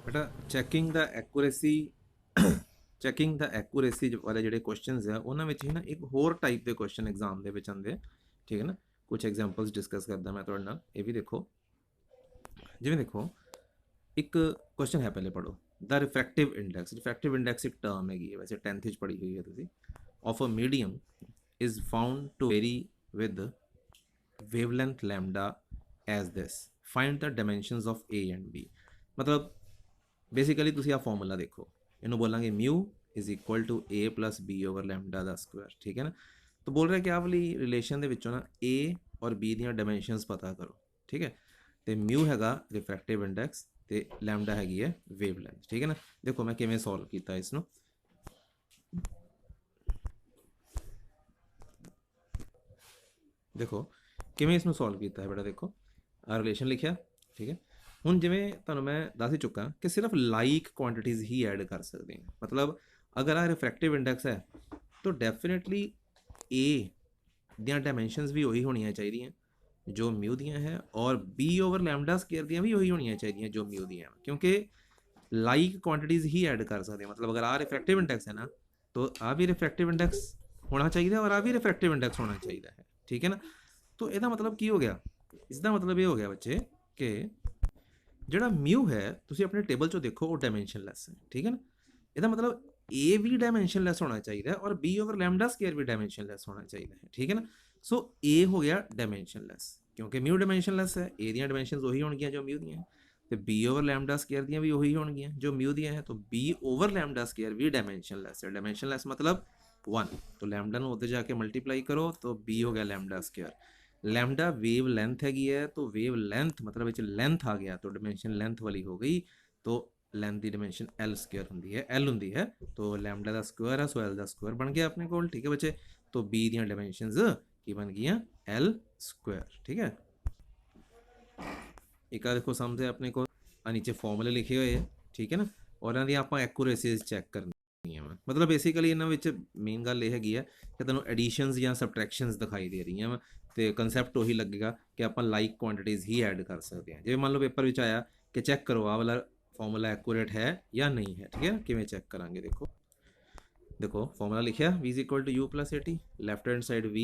बेटा checking the accuracy checking the accuracy वाले ਜਿਹੜੇ ਕੁਐਸਚਨਸ ਆ ਉਹਨਾਂ ਵਿੱਚ ਹੀ ਨਾ ਇੱਕ ਹੋਰ ਟਾਈਪ ਦੇ ਕੁਐਸਚਨ ਐਗਜ਼ਾਮ ਦੇ ਵਿੱਚ ਆਉਂਦੇ ਆ। ਠੀਕ ਹੈ ਨਾ, ਕੁਝ ਐਗਜ਼ਾਮਪਲਸ ਡਿਸਕਸ ਕਰਦਾ ਮੈਂ ਤੁਹਾਡੇ ਨਾਲ। ਇਹ ਵੀ ਦੇਖੋ, ਜਿਵੇਂ ਦੇਖੋ ਇੱਕ ਕੁਐਸਚਨ ਹੈ, ਪਹਿਲੇ ਪੜੋ। ਦ ਰਿਫਰੈਕਟਿਵ ਇੰਡੈਕਸ ਇੱਕ ਟਰਮ ਹੈਗੀ ਹੈ, ਵੈਸੇ 10th ਵਿੱਚ ਪੜ੍ਹੀ ਹੋਈ ਹੈ ਤੁਸੀਂ। Of a medium is found to vary with wavelength lambda as this, find the dimensions of a and b। मतलब बेसिकली ਤੁਸੀਂ ਆ ਫਾਰਮੂਲਾ ਦੇਖੋ, ਇਹਨੂੰ ਬੋਲਾਂਗੇ mu is equal to a plus b over lambda ਦਾ ਸਕੁਆਇਰ। ਠੀਕ ਹੈ ਨਾ, ਤਾਂ ਬੋਲ ਰਿਹਾ ਕਿ ਆਹ ਵਾਲੀ ਰਿਲੇਸ਼ਨ ਦੇ ਵਿੱਚੋਂ ਨਾ a ਔਰ b ਦੀਆਂ ਡਾਇਮੈਂਸ਼ਨਸ ਪਤਾ ਕਰੋ। ਠੀਕ ਹੈ, ਤੇ ਮਿਊ ਹੈਗਾ ਰਿਫਰੈਕਟਿਵ ਇੰਡੈਕਸ ਤੇ ਲੈਮਡਾ ਹੈਗੀ ਹੈ ਵੇਵਲੈਂਥ। ਠੀਕ ਹੈ ਨਾ, ਦੇਖੋ ਮੈਂ ਕਿਵੇਂ ਸੋਲਵ ਕੀਤਾ ਇਸ ਨੂੰ। देखो किमें इसमें सॉल्व किया है बेटा, देखो आ रिलेशन लिखा। ठीक है, हुण जिमें तुहानूं मैं दस ही चुका कि सिर्फ लाइक क्वांटिटीज़ ही ऐड कर सकते हैं। मतलब अगर आ रिफ्रैक्टिव इंडैक्स है तो डेफिनेटली ए दियां डायमेंशनस भी वही होनी चाहिए जो म्यू दियां है, और बी ओवर लैम्डा स्केयर दियां भी वही होनी चाहिए जो म्यू दियां, क्योंकि लाइक क्वांटिटीज़ ही ऐड कर सकते हैं। मतलब अगर आ रिफ्रैक्टिव इंडैक्स है ना, तो आ भी रिफ्रैक्टिव इंडैक्स होना चाहिए और आ भी रिफ्रैक्टिव इंडैक्स होना चाहिए है। ठीक है ना, तो यदा मतलब की हो गया, इसका मतलब ये हो गया बच्चे कि जोड़ा म्यू है तुम अपने टेबल चो देखो वो डायमेंशनलैस है। ठीक है ना, यदा मतलब ए भी डायमेंशनलैस होना चाहिए और बी ओवर लैम्डा स्केयर भी डायमेंशनलैस होना चाहिए है। ठीक है ना, सो ए हो गया डायमेंशनलैस क्योंकि म्यू डायमेंशनलैस है, ए दी डायमेंशन वही होंगी जो म्यू दी हैं, तो बी ओवर लैम्डा स्केयर दी भी वही होंगी जो म्यू दी हैं, तो बी ओवर लैम्डा स्केयर भी डायमेंशनलैस है। डायमेंशनलैस मतलब 1, तो लैम्डा उधर जाके मल्टीप्लाई करो तो बी हो गया lambda square. Lambda wave length हैगी है, तो वेव लेंथ मतलब लेंथ आ गया तो डिमेंशन लेंथ वाली हो गई, तो लेंथ की डिमेंशन एल स्क्वायर होंगी है, एल होंगी है, तो लैम्डा का स्क्वायर है, सो एल का स्क्वायर बन गया अपने को। ठीक है बच्चे, तो बी दी डिमेंशनस की बन गई एल स्क्वायर। ठीक है, एक देखो समझे अपने को नीचे फॉर्मूले लिखे हुए हैं। ठीक है ना, और इन्होंने आप एक्यूरेसीज चैक करनी है। मतलब बेसिकली इन्होंने मेन गल यह हैगी है कि तुहानूं एडिशनस या सबट्रैक्शनस दिखाई दे रही हैं, तो कंसैप्ट उही लगेगा कि आप लाइक क्वांटिटीज़ ही ऐड कर सकते हैं। जिवें मान लो पेपर में आया कि चैक करो आ वाला फॉर्मूला एक्यूरेट है या नहीं है। ठीक है, किवें चैक करांगे, देखो देखो फॉर्मूला लिखा v is equal to u plus a t, left hand side v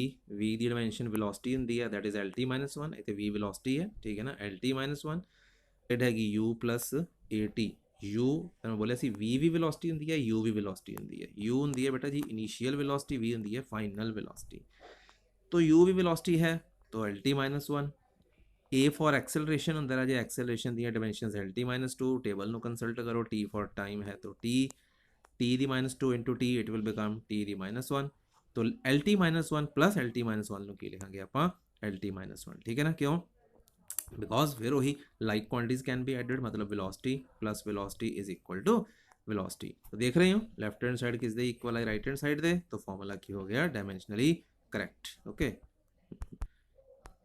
की डिमेंशन वेलोसिटी होंगी है, that is L T minus 1, इतने v वेलोसिटी है। ठीक है ना, एल टी माइनस 1 हैगी u plus a T. u मैं बोलिया सी v भी वेलोसिटी होंगी है, u भी वेलोसिटी होंगी है। u होंगी है बेटा जी इनिशियल वेलोसिटी, v होंगी है फाइनल वेलोसिटी। तो u भी वेलोसिटी है तो L T minus 1। A for acceleration होंगे है जी, एक्सेलरेशन दी dimension L T minus 2, table में कंसल्ट करो। टी फॉर टाइम है तो टी दी minus 2 into T, it will become T दी माइनस 1। तो L T minus 1 plus L T minus 1 की लिखांगे आप एल टी माइनस 1। ठीक है ना, क्यों? बिकॉज फिर वही like quantities can be added, मतलब velocity plus velocity is equal to velocity. तो देख रहे हो लैफ्ट हैंड साइड किस दे इक्वल है राइट हैंड साइड दे, तो फॉर्मूला की हो गया डायमेंशनली करेक्ट। ओके,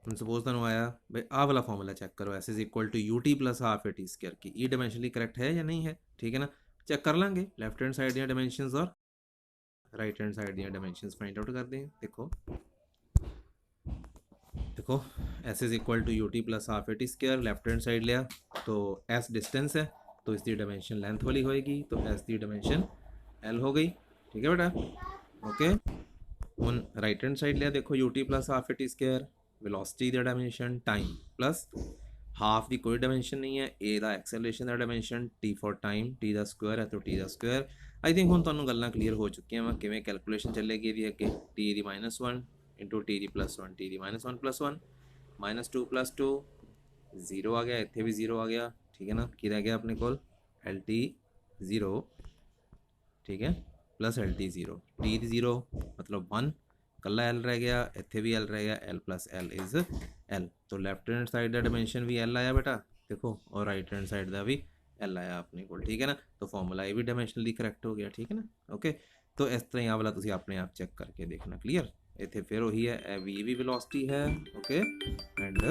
हम सपोज तुम आया भाई आ वाला फॉर्मूला चेक करो, S is equal to U T plus half A T square की, ये डायमेंशनली करेक्ट है या नहीं है। ठीक है ना, चेक कर लेंगे लैफ्ट हैंड साइड दी डायमेंशंस और राइट हैंड साइड दी डायमेंशंस फाइंड आउट करते हैं। देखो देखो S is equal to U T plus half A T square, left hand side लिया तो एस डिस्टेंस है तो इसकी डायमेंशन लेंथ वाली होएगी, तो एस की डायमेंशन एल हो गई। ठीक है बेटा, ओके। हुन राइट हैंड साइड लिया, देखो U T plus half A T square, velocity दा डायमेंशन टाइम प्लस हाफ की कोई डायमेंशन नहीं है, ए दा एक्सेलरेशन दा dimension, T for time, T दा स्क्वायर है तो टी दा स्क्वायर। आई थिंक हुण तुहानूं गल्लां क्लीयर हो चुकियां वा किवें कैलकुलेशन चलेगी इहदी अगे। टी दी माइनस 1 इंटू टी दी प्लस 1, टी दी माइनस 1 प्लस 1, माइनस 2 प्लस 2, 0 आ गया, इत्थे भी 0 आ गया। ठीक है ना, की रह गया अपने कोल एल टी 0। ठीक है, प्लस एल टी 0, टी दी 0 मतलब 1, कला एल रह गया, इत्थे भी एल रह गया, L plus L is L. तो लैफ्ट हैंड साइड का डिमेंशन भी एल आया बेटा देखो, और राइट हैंड साइड का भी एल आया अपने को। ठीक है ना, तो फॉर्मूला ये भी डायमेंशनली करेक्ट हो गया। ठीक है ना, ओके। तो इस तरह यहाँ वाला तुम अपने आप चेक करके देखना। क्लीयर, इतने फिर वही है वी भी वेलोसिटी है, ओके, एंड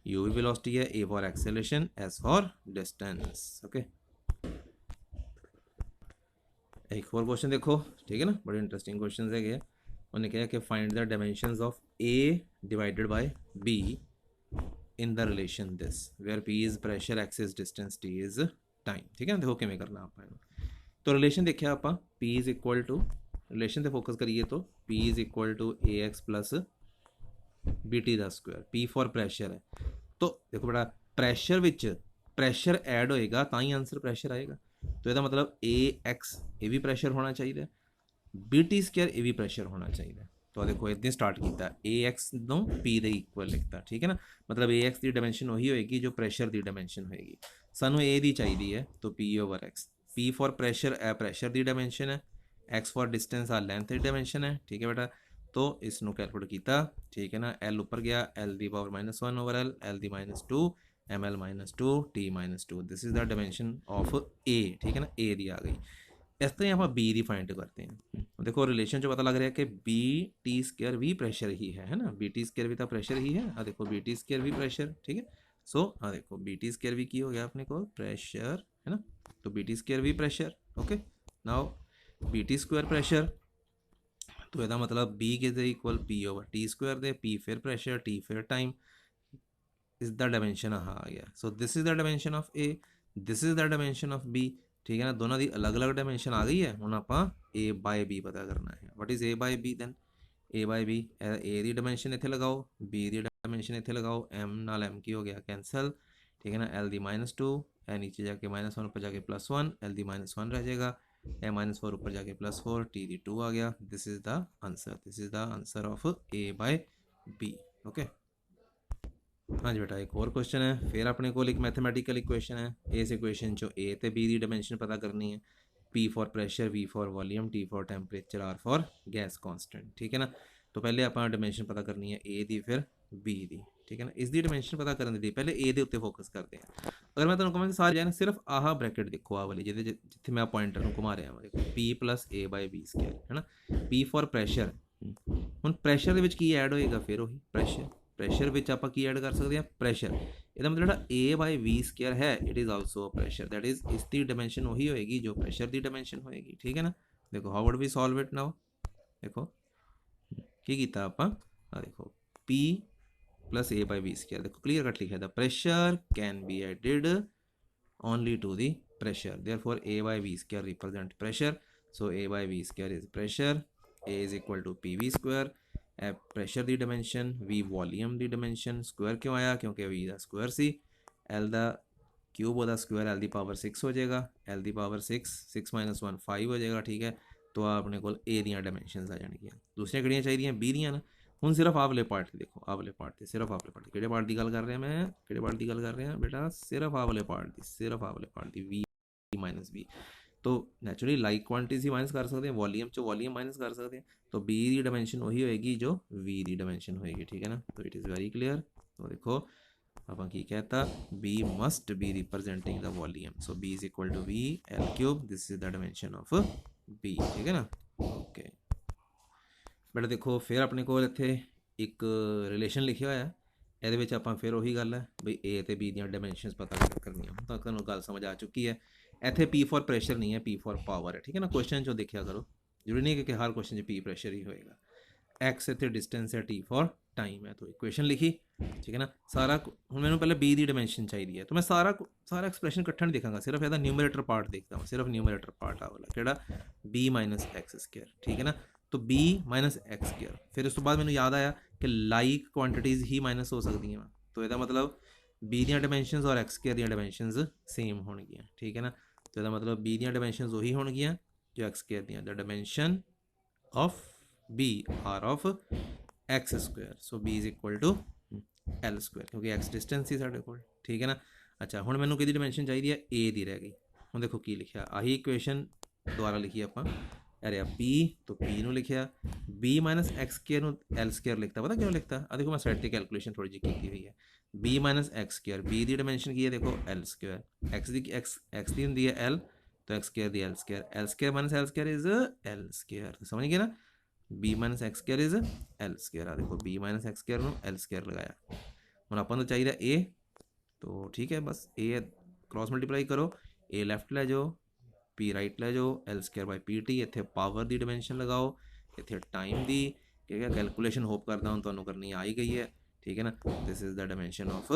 यू भी वेलोसिटी है, ए for acceleration, S for distance. Okay, एक और क्वेश्चन देखो। ठीक है ना, बड़े इंटरेस्टिंग क्वेश्चन है। उन्हें कहा कि find the dimensions of a divided by b in the relation this where P is pressure, X is distance, T is time. ठीक है ना, देखो किमें करना आप। तो रिलेशन देखिया आप P is equal to, relation से फोकस करिए तो P is equal to AX plus BT का स्क्वायर। P फॉर प्रैशर है, तो देखो बेटा प्रैशर विच प्रैशर ऐड होएगा तो ही आंसर प्रैशर आएगा। तो यदा मतलब AX ये भी प्रैशर होना चाहिए, BT स्क्वायर ये भी प्रैशर होना चाहिए। तो देखो इतने स्टार्ट किया AX नो P दे इक्वल लिखता। ठीक है ना, मतलब AX की डायमेंशन वही होएगी जो प्रैशर की डायमेंशन होएगी। सानू A दी चाहिए है तो P over X। P for pressure a pressure की डायमेंशन है, X फॉर डिस्टेंस आ लेंथ की डायमेंशन है। ठीक है बेटा, तो इसनों कैलकुलेट किया। ठीक है ना, L ऊपर गया, L the power -1 over L the -2 ML -2 T -2। This is the dimension of A। ठीक है ना, A दी आ गई। इस तरह आप बी दी फाइंड करते हैं। देखो रिलेशन जो पता लग रहा है कि बी टी स्क्वायर भी प्रेशर ही है ना, बी टी स्क्वायर भी तो प्रेशर ही है। आ देखो बी टी स्क्वायर भी प्रेशर। ठीक है, सो आ देखो बी टी स्क्वायर भी की हो गया अपने को प्रेशर है ना, तो बी टी स्क्वायर भी pressure. Okay, now B T square pressure, तो यदा मतलब बी के equal P over T square दे, पी फिर प्रेशर, टी फिर टाइम इज द डायमेंशन। हाँ आ गया, so this is the dimension of A, this is the dimension of B. ठीक है ना, दोनों की अलग अलग डायमेंशन आ गई है। हम आप ए बाय बी पता करना है। What is A by B then, A by B A की डायमेंशन इतने लगाओ, बी की डायमेंशन इतने लगाओ, एम नाल एम की हो गया कैंसल। ठीक है ना, एल दी -2 ए नीचे जाके -1 ऊपर जाके +1, एल दी -1 रह जाएगा, ए -4 ऊपर जाके +4, टी दी 2 आ गया। This is the answer, this is the answer of a by b. Okay हाँ जी बेटा, एक और क्वेश्चन है। फिर अपने को एक मैथमेटिकल इक्वेशन है। इस इक्वेशन चो ए ते बी की डायमेंशन पता करनी है। P for pressure, V for volume, T for temperature, R for gas constant. ठीक है ना, तो पहले आप डायमेंशन पता करनी है A दी फिर B दी। ठीक है ना, इसकी डायमेंशन पता करने दी पहले A के उत्ते फोकस करते हैं। अगर मैं तुम कहूँ सारे जाए सिर्फ आह ब्रैकेट देखो, आ वाली जिथे मैं पॉइंटर को घुमा रहा देखो P plus A by B square है ना। P फॉर प्रैशर, ਹੁਣ ਪ੍ਰੈਸ਼ਰ ਦੇ ਵਿੱਚ ਕੀ ਐਡ ਹੋਏਗਾ, ਫਿਰ ਉਹੀ ਪ੍ਰੈਸ਼ਰ। ਪ੍ਰੈਸ਼ਰ ਵਿੱਚ ਆਪਾਂ ਕੀ ਐਡ ਕਰ ਸਕਦੇ ਹਾਂ, ਪ੍ਰੈਸ਼ਰ। ਇਹਦਾ ਮਤਲਬ ਜਿਹੜਾ A ਬਾਈ V ਸਕੁਅਰ ਹੈ it is also a pressure, that is ਇਸ ਦੀ ਡਾਇਮੈਂਸ਼ਨ ਉਹੀ ਹੋਏਗੀ ਜੋ ਪ੍ਰੈਸ਼ਰ ਦੀ ਡਾਇਮੈਂਸ਼ਨ ਹੋਏਗੀ। ਠੀਕ ਹੈ ਨਾ, ਦੇਖੋ how would we solve it now. ਦੇਖੋ ਕੀ ਕੀਤਾ ਆਪਾਂ, ਆ ਦੇਖੋ P plus A by B square. देखो क्लियर कट लिखा है, the pressure can be added only to the pressure, therefore A by V square represent pressure, so A by V square is pressure। A is equal to PV square, pressure the dimension, V volume the dimension, square क्यों आया क्योंकि V ਦਾ square ਸੀ, L ਦਾ cube ਉਹਦਾ square L ਦੀ power 6 हो जाएगा, L ਦੀ power 6 6 - 1 5 हो जाएगा। ठीक है, तो ਆਪਣੇ ਕੋਲ A ਦੀਆਂ ਡਾਇਮੈਂਸ਼ਨਸ ਆ ਜਾਣਗੀਆਂ। ਦੂਸਰੀਆਂ ਕਿਹੜੀਆਂ ਚਾਹੀਦੀਆਂ, B ਦੀਆਂ ਨਾ। ਹੁਣ ਸਿਰਫ ਆਵਲੇ ਪਾਰਟ ਦੇਖੋ, ਆਵਲੇ ਪਾਰਟ ਤੇ ਸਿਰਫ ਆਵਲੇ ਪਾਰਟ, ਕਿਹੜੇ ਪਾਰਟ ਦੀ ਗੱਲ ਕਰ ਰਿਹਾ ਮੈਂ, ਕਿਹੜੇ ਪਾਰਟ ਦੀ ਗੱਲ ਕਰ ਰਿਹਾ बेटा, सिर्फ आवले पार्ट की, सिर्फ आवले पार्ट की V माइनस B। तो नैचुरली लाइक क्वांटिटीज ही माइनस कर सकते हैं, वॉल्यूम चो वॉल्यूम माइनस कर सकते हैं, तो B की डायमेंशन वही होएगी जो V की डायमेंशन होएगी। ठीक है ना, तो इट इज़ वेरी क्लियर। तो देखो आप की कहता B must be representing the volume, so B is equal to V L cube, this is the dimension of B। ठीक है ना, ओके बेटा देखो फिर अपने को इत्थे एक रिलेशन लिखा होया है, ਇਹਦੇ ਵਿੱਚ ਆਪਾਂ ਫਿਰ ਉਹੀ ਗੱਲ ਹੈ ਬਈ A ਤੇ B ਦੀਆਂ ਡਾਇਮੈਂਸ਼ਨਸ ਪਤਾ ਕਰਨੀਆਂ। ਹੁਣ ਤੱਕ ਤੁਹਾਨੂੰ ਗੱਲ ਸਮਝ ਆ ਚੁੱਕੀ ਹੈ। ਇੱਥੇ P ਫॉर ਪ੍ਰੈਸ਼ਰ ਨਹੀਂ ਹੈ, P ਫॉर ਪਾਵਰ ਹੈ। ਠੀਕ ਹੈ ਨਾ, ਕੁਐਸਚਨ 'ਚੋਂ ਦੇਖਿਆ ਕਰੋ, ਜ਼ਰੂਰੀ ਨਹੀਂ ਕਿ ਹਰ ਕੁਐਸਚਨ 'ਚ P ਪ੍ਰੈਸ਼ਰ ਹੀ ਹੋਏਗਾ। X ਇੱਥੇ ਡਿਸਟੈਂਸ ਹੈ, T ਫॉर टाइम है, तो इक्वेशन लिखी। ठीक है ना, सारा हूँ मैं पहले B की डायमेंशन चाहिए है, तो मैं सारा एक्सप्रैशन इकट्ठा नहीं देखा, सिर्फ यदा न्यूमरेटर पार्ट देखता हूँ, सिर्फ न्यूमरेटर पार्ट आ वाला केड़ा B माइनस एक्स स्क्वायर। ठीक है ना, तो B माइनस एक्स स्क्वायर, फिर उस तो बाद मैंने याद आया कि लाइक क्वांटिटीज़ ही माइनस हो सकती हैं, तो यदा मतलब B ਦੀਆਂ ਡਾਇਮੈਂਸ਼ਨਸ और एक्स स्क्वायर ਦੀਆਂ ਡਾਇਮੈਂਸ਼ਨਸ सेम ਹੋਣਗੀਆਂ। ठीक है ना, तो यदा मतलब B ਦੀਆਂ ਡਾਇਮੈਂਸ਼ਨਸ ਉਹੀ ਹੋਣਗੀਆਂ जो एक्स स्क्वायर ਦੀਆਂ। The dimension of B are of X square, so B is equal to L square, क्योंकि एक्स डिस्टेंस ही साढ़े को। ठीक है ना, अच्छा हूँ मैंने कि डायमेंशन चाहिए है A की रह गई। हूँ देखो की लिखा, आही इक्वेशन दोबारा लिखी आप अरे P, तो P ਨੂੰ लिखिया B minus X square L square लिखता, पता क्यों लिखता, देखो मैं साइड से कैलकुलेशन थोड़ी जी की हुई है। B minus X square, B की डायमेंशन की है देखो L स्क्वायर, एक्स की एक्स की होंगी है L, तो एक्स स्क्वायर दी L square minus L square is L square, समझ गए ना। B minus X square is L square, आ देखो B माइनस एक्स स्क्वायर में L स्क्वायर लगाया। हम अपन तो चाहिए A, तो ठीक है बस A क्रॉस मल्टीप्लाई करो, A लैफ्ट ले जाओ, P राइट ले जाओ, L स्क्वायर बाई PT, इतने पावर की डायमेंशन लगाओ, इतने टाइम की। ठीक है, कैलकुलेशन होप करता हूँ तुहानूं करनी आ ही गई है। ठीक है ना, this is the dimension of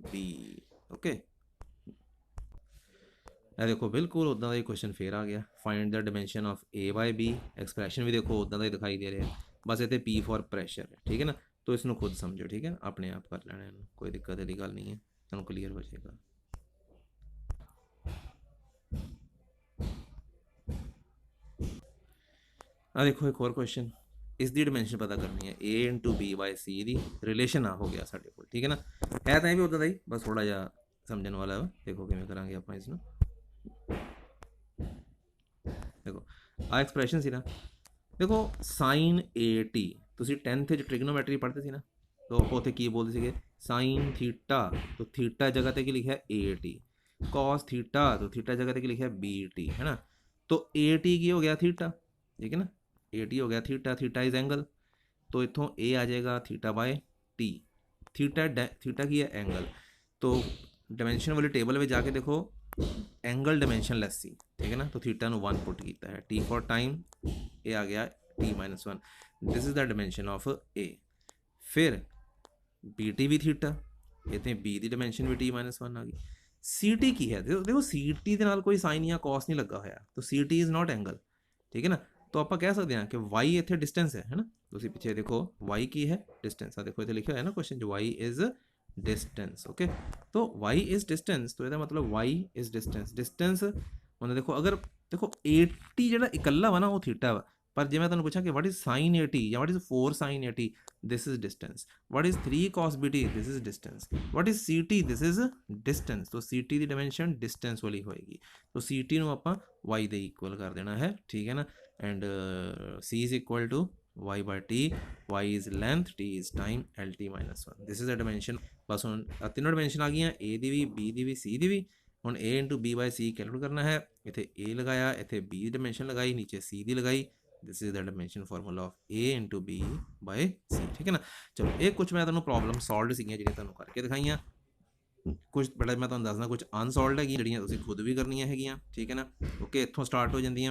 B. Okay, ਇਹ ਦੇਖੋ ਬਿਲਕੁਲ ਉੱਦਾਂ ਦਾ ਹੀ ਕੁਐਸਚਨ ਫੇਰ ਆ ਗਿਆ, find the dimension of A by B। Expression ਵੀ ਦੇਖੋ ਉੱਦਾਂ ਦਾ ਹੀ ਦਿਖਾਈ ਦੇ ਰਿਹਾ, ਬਸ ਇੱਥੇ P ਫॉर ਪ੍ਰੈਸ਼ਰ ਹੈ, ਠੀਕ ਹੈ ਨਾ। तो इसको खुद समझो, ठीक है, अपने आप कर लेना है, कोई दिक्कत वाली गल नहीं है, तुम क्लीयर हो जाएगा। आ देखो एक और क्वेश्चन, इसकी डिमेंशन पता करनी है, A into B by C की रिलेशन आ हो गया साढ़े को, ठीक है ना, है तो भी उदा ही, बस थोड़ा जहा समझने वाला है। देखो किमें करा आप इसमें, देखो आ एक्सप्रैशन सी ना, देखो साइन AT तुम 10th ट्रिग्नोमैट्री पढ़ते थे ना, तो आप उत्थे की बोलते थे साइन थीटा, तो थीटा जगह पे की लिखा है AT, कॉस थीटा तो थीटा जगह पे की लिखा है BT, है ना। तो AT की हो गया थीटा, ठीक है ना, AT हो गया थीटा, थीटा इज एंगल, तो इतों A आ जाएगा थीटा बाय T, थीटा की है एंगल, तो डायमेंशन वाली टेबल में जाके देखो एंगल डायमेंशन लेस सी, ठीक है ना, तो थीटा नु 1 पुट किया है, T फॉर टाइम, ये आ गया T-1, this is the dimension of A। फिर BT भी थीटा, इतने B की डायमेंशन भी T-1 आ गई। CT की है, देखो CT के नाल कोई साइन या कॉस नहीं लगा होया, तो CT इज नॉट एंगल, ठीक है ना। तो आप कह सकते हैं कि Y इतने डिस्टेंस है ना, तुम पिछे देखो Y की है डिस्टेंस, देखो इतने लिखा है ना क्वेश्चन जो Y इज डिस्टेंस। ओके, तो Y इज डिस्टेंस, तो यदा मतलब Y इज डिस्टेंस, डिस्टेंस मतलब देखो अगर देखो 80 जो इकला वा ना वो थीटा वा, पर जो मैं तुम पूछा कि व्हाट इज साइन 80 या what is 4 sine 80, this is distance. What is 3 cos BT, this is distance. What is CT, this is distance. तो CT की डायमेंशन डिस्टेंस वाली होएगी, तो CT ਨੂੰ ਆਪਾਂ Y ਦੇ ਇਕੁਅਲ ਕਰ ਦੇਣਾ ਹੈ, ਠੀਕ ਹੈ ਨਾ। And C is equal to Y by T, Y is length, T is time, LT-1, this is a dimension। बस ਹੁਣ तीनों डायमेंशन आ गई, A the we B the we C ਦੀ ਵੀ। ਹੁਣ A into B by C calculate करना है, इतने A लगाया, इतने B डायमेंशन लगाई, नीचे C दी लगाई, this is the dimension formula of A into B by C, ठीक है ना। चलो ये कुछ मैं तुम्हें प्रॉब्लम सॉल्व सी जो तुम्हें करके दिखाई, कुछ बड़ा मैं तुम्हें दसना कुछ अनसॉल्व है जो खुद भी करनिया है, ठीक है ना। ओके, इतों स्टार्ट हो जाती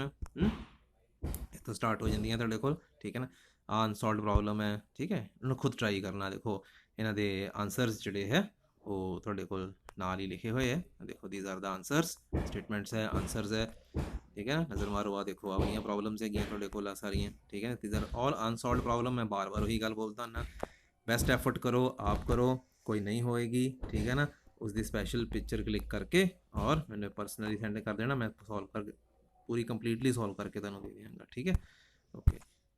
इतों स्टार्ट हो जाती तुहाडे कोल, ठीक है ना। अनसॉल्व प्रॉब्लम है, ठीक है, इन्होंने खुद ट्राई करना। देखो इन्हों के आंसरस जोड़े है वो थोड़े को नाल ही लिखे हुए है, देखो these are the answers, statements है, आंसरस है, ठीक है ना। नज़र मारो, आ देखो आ गई प्रॉब्लम्स है थोड़े को सारियाँ, ठीक है ना। These are all unsolved problem, मैं बार बार वही गल बोलता ना, बेस्ट एफर्ट करो, आप करो, कोई नहीं होएगी, ठीक है ना। उसकी स्पैशल पिक्चर क्लिक करके और मैंने पर्सनली सेंड कर देना, मैं सॉल्व कर पूरी कंप्लीटली सॉल्व करके तुहानूं दे देंगा, ठीक है। ओके,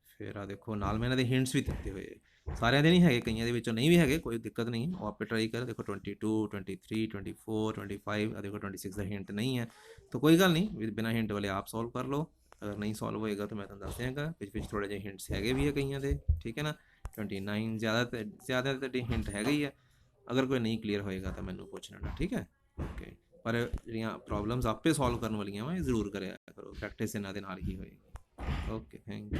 फिर आ देखो नाल मैं इन्हां दे हिंट्स भी दिते हुए, सारिਆਂ ਦੇ नहीं है, कई ਦੇ ਵਿੱਚੋਂ नहीं भी है, कोई दिक्कत नहीं है, वो आप ट्राई कर देखो। 22, 23, 24, 25, आ देखो 26 का हिंट नहीं है, तो कोई गल नहीं, बिना हिंट वाले आप सॉल्व कर लो। अगर नहीं सॉल्व होएगा तो मैं तुहानूं दस देंगा, पिछ थोड़े जे हिंट्स है भी है कई दे, ठीक है ना। 29 ज़्यादा हिंट है ही है, अगर कोई नहीं क्लीयर होएगा तो मैनू पूछ लेना, ठीक है। ओके, पर जो प्रॉब्लम्स आपे सॉल्व करने वाली वा जरूर करो, प्रैक्टिस इन्हां दे नाल ही होएगी। Okay, thank you.